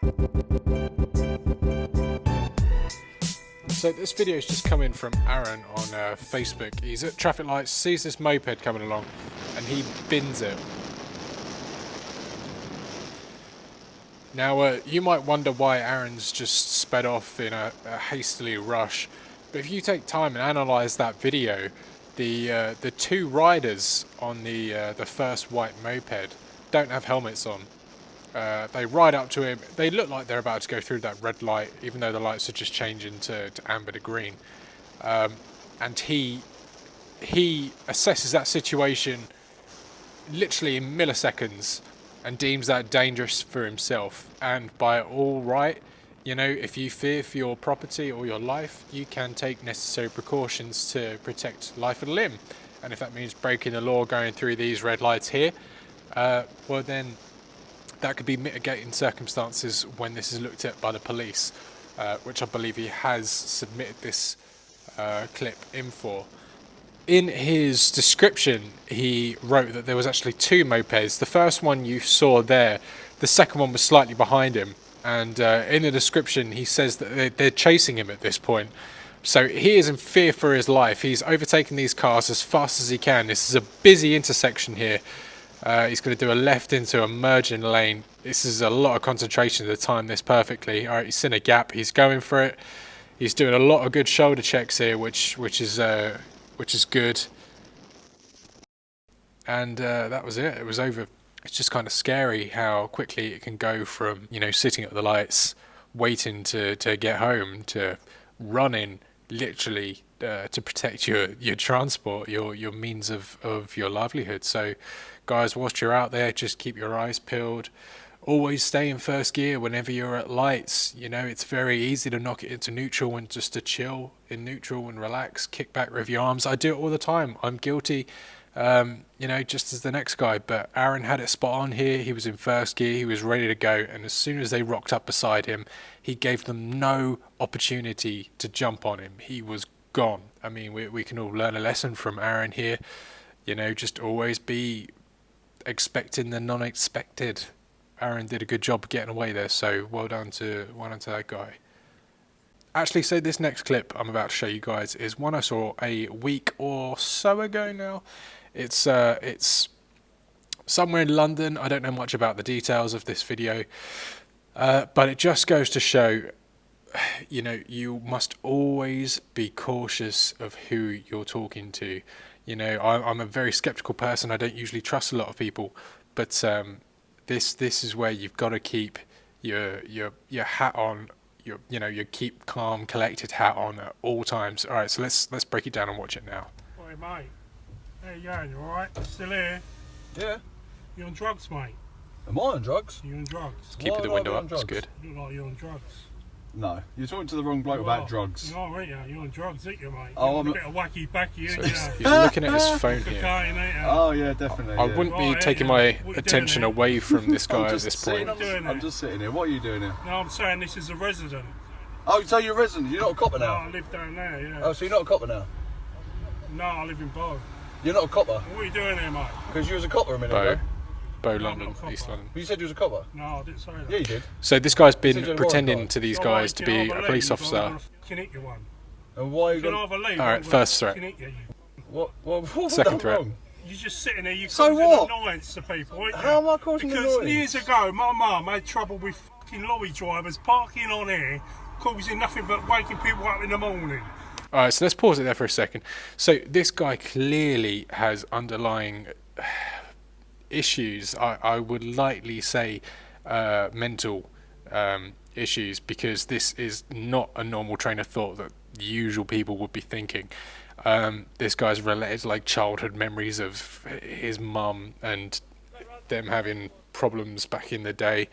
So this video is just coming from Aaron on Facebook. He's at traffic lights, sees this moped coming along, and he bins it. Now you might wonder why Aaron's just sped off in a hastily rush, but if you take time and analyse that video, the two riders on the first white moped don't have helmets on. They ride up to him. They look like they're about to go through that red light, even though the lights are just changing to amber to green. And he assesses that situation literally in milliseconds and deems that dangerous for himself. And by all right, you know, if you fear for your property or your life, you can take necessary precautions to protect life and limb. And if that means breaking the law, going through these red lights here, well then, that could be mitigating circumstances when this is looked at by the police, which I believe he has submitted this clip in for. In his description, he wrote that there was actually two mopeds. The first one you saw there, the second one was slightly behind him. And in the description, he says that they're chasing him at this point. So he is in fear for his life. He's overtaking these cars as fast as he can. This is a busy intersection here. He's going to do a left into a merging lane. This is a lot of concentration to time this perfectly. All right, he's in a gap. He's going for it. He's doing a lot of good shoulder checks here, which is good. And that was it. It was over. It's just kind of scary how quickly it can go from, you know, sitting at the lights, waiting to get home, to running literally to protect your transport, your means of your livelihood. So guys, whilst you're out there, just keep your eyes peeled. Always stay in first gear whenever you're at lights. You know, it's very easy to knock it into neutral and just to chill in neutral and relax, kick back with your arms. I do it all the time. I'm guilty, you know, just as the next guy. But Aaron had it spot on here. He was in first gear. He was ready to go. And as soon as they rocked up beside him, he gave them no opportunity to jump on him. He was gone. I mean, we can all learn a lesson from Aaron here. You know, just always be expecting the non-expected. Aaron did a good job getting away there, so well done to that guy. Actually, so this next clip I'm about to show you guys is one I saw a week or so ago now. It's somewhere in London. I don't know much about the details of this video, but it just goes to show, you know, you must always be cautious of who you're talking to. You know, I'm a very skeptical person. I don't usually trust a lot of people, but this is where you've got to keep your hat on, your keep calm, collected hat on at all times. All right, so let's break it down and watch it now. Hey mate, how you going? You all right? Still here? Yeah. You on drugs, mate? Am I on drugs? You on drugs? Keeping the window up, it's good. You look like you're on drugs. No, you're talking to the wrong bloke about drugs. You are, aren't you? You're on drugs, ain't you, mate? Oh, you're a bit of wacky-backy, So ain't you? he's looking at his phone here. Oh yeah, definitely. I wouldn't be taking my attention away from this guy at this point. I'm just sitting here. What are you doing here? No, I'm saying this is a resident. Oh, so you're a resident? You're not a copper No, now? I live down there, yeah. Oh, so you're not a copper now? No, I live in Bow. You're not a copper? What are you doing here, mate? Because you was a copper a minute ago. Bow, London, East London. You said you was a copper? No, I didn't say that. Yeah, you did. So this guy's been pretending to these guys to be a police officer. And why are you Alright, first threat. What Second threat. You're just sitting there, you're So causing what? annoyance to people, aren't you? How am I causing Because annoyance? years ago, my mum had trouble with fucking lorry drivers parking on here, causing nothing but waking people up in the morning. Alright, so let's pause it there for a second. So this guy clearly has underlying issues. I would likely say mental issues, because this is not a normal train of thought that usual people would be thinking. This guy's related like childhood memories of his mum and them having problems back in the day.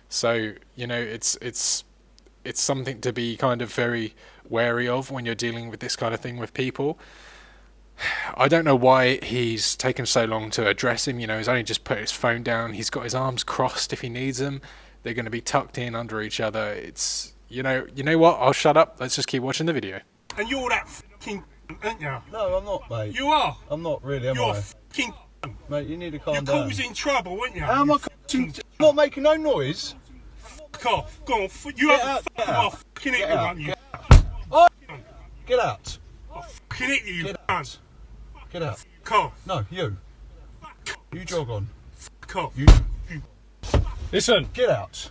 So, you know, it's something to be kind of very wary of when you're dealing with this kind of thing with people. I don't know why he's taken so long to address him. You know, he's only just put his phone down. He's got his arms crossed if he needs them. They're going to be tucked in under each other. It's, you know what? I'll shut up. Let's just keep watching the video. And you're that fucking, aren't you? No, I'm not, mate. You are. I'm not really, am You're I? fucking. Mate, you need to calm You're down. causing trouble, aren't you? How am I causing? I'm not making no noise. Fuck off. Go on. You haven't out, fucking get I'll out. fucking hit Get you, out, won't you? Oh, get out. I'll fucking hit you, you Get cunt. Get out. Fuck off. No, you. You jog on. Fuck off. You. Listen. Get out.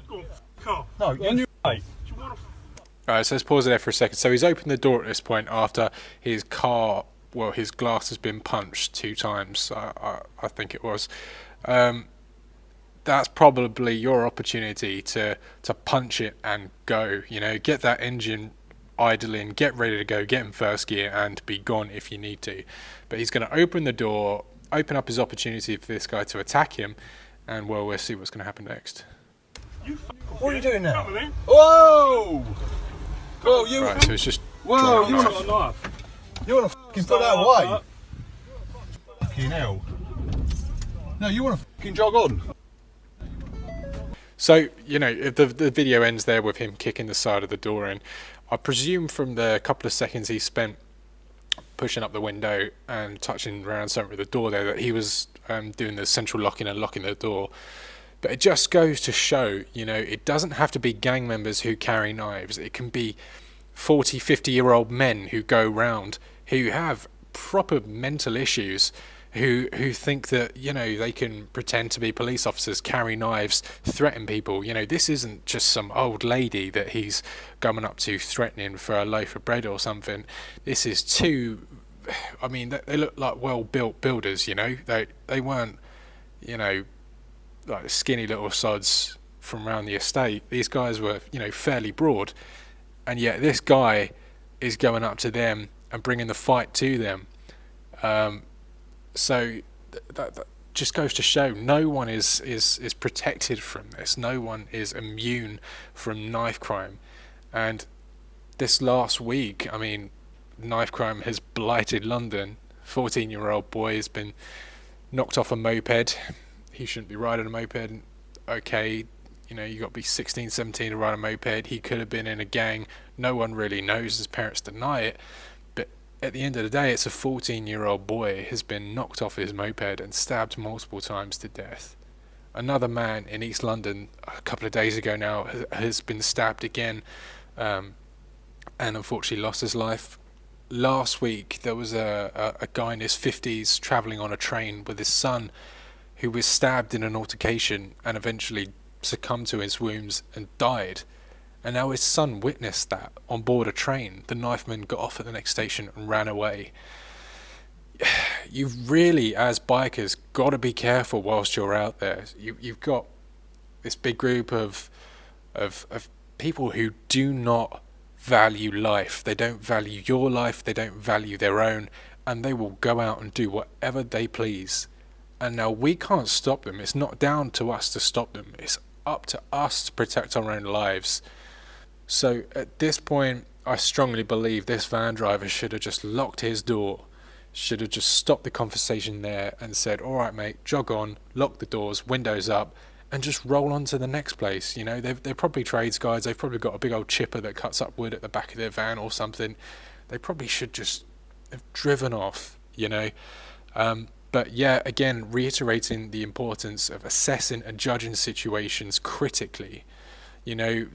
Go on. Fuck off. No, you. Hey. Do you want to Alright, so let's pause it there for a second. So he's opened the door at this point after his car, well, his glass has been punched 2 times, I think it was. That's probably your opportunity to punch it and go, you know, get that engine idling, get ready to go, get in first gear and be gone if you need to. But he's going to open the door, open up his opportunity for this guy to attack him, and well, we'll see what's going to happen next. What are you doing now? come in? Whoa! Whoa, you. Right, so it's just Whoa, driving you off. wanna, Got a knife. you wanna fucking put that away? Fucking hell. No, you wanna fucking jog on. So, you know, if the video ends there with him kicking the side of the door in. I presume from the couple of seconds he spent pushing up the window and touching around something with the door there that he was doing the central locking and locking the door. But it just goes to show, you know, it doesn't have to be gang members who carry knives. It can be 40, 50-year-old men who go round who have proper mental issues, who think that, you know, they can pretend to be police officers, carry knives, threaten people. You know, this isn't just some old lady that he's coming up to threatening for a loaf of bread or something. This is two, I mean, they look like well-built builders, you know. They weren't, you know, like skinny little sods from around the estate. These guys were, you know, fairly broad, and yet this guy is going up to them and bringing the fight to them. So that just goes to show no one is protected from this. No one is immune from knife crime. And this last week, I mean, knife crime has blighted London. 14-year-old boy has been knocked off a moped. He shouldn't be riding a moped. Okay, you know, you got to be 16, 17 to ride a moped. He could have been in a gang. No one really knows. His parents deny it. But at the end of the day, it's a 14-year-old boy has been knocked off his moped and stabbed multiple times to death. Another man in East London a couple of days ago now has been stabbed again, and unfortunately lost his life. Last week there was a guy in his 50s travelling on a train with his son who was stabbed in an altercation and eventually succumbed to his wounds and died. And now his son witnessed that on board a train. The knifeman got off at the next station and ran away. You've really, as bikers, got to be careful whilst you're out there. You've got this big group of people who do not value life. They don't value your life, they don't value their own, and they will go out and do whatever they please. And now we can't stop them. It's not down to us to stop them. It's up to us to protect our own lives. So at this point, I strongly believe this van driver should have just locked his door, should have just stopped the conversation there and said, all right, mate, jog on, lock the doors, windows up, and just roll on to the next place. You know, they're probably trades guys. They've probably got a big old chipper that cuts up wood at the back of their van or something. They probably should just have driven off, you know. But yeah, again, reiterating the importance of assessing and judging situations critically. You know,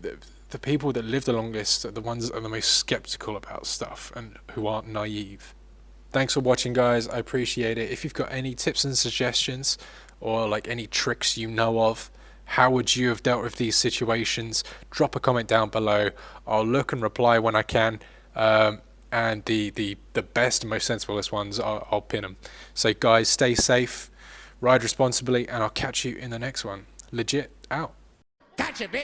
the people that live the longest are the ones that are the most skeptical about stuff and who aren't naive. Thanks for watching, guys. I appreciate it. If you've got any tips and suggestions or like any tricks you know of, how would you have dealt with these situations, drop a comment down below. I'll look and reply when I can. And the best and most sensiblest ones, I'll pin them. So guys, stay safe, ride responsibly, and I'll catch you in the next one. Legit out. Gotcha, bitch.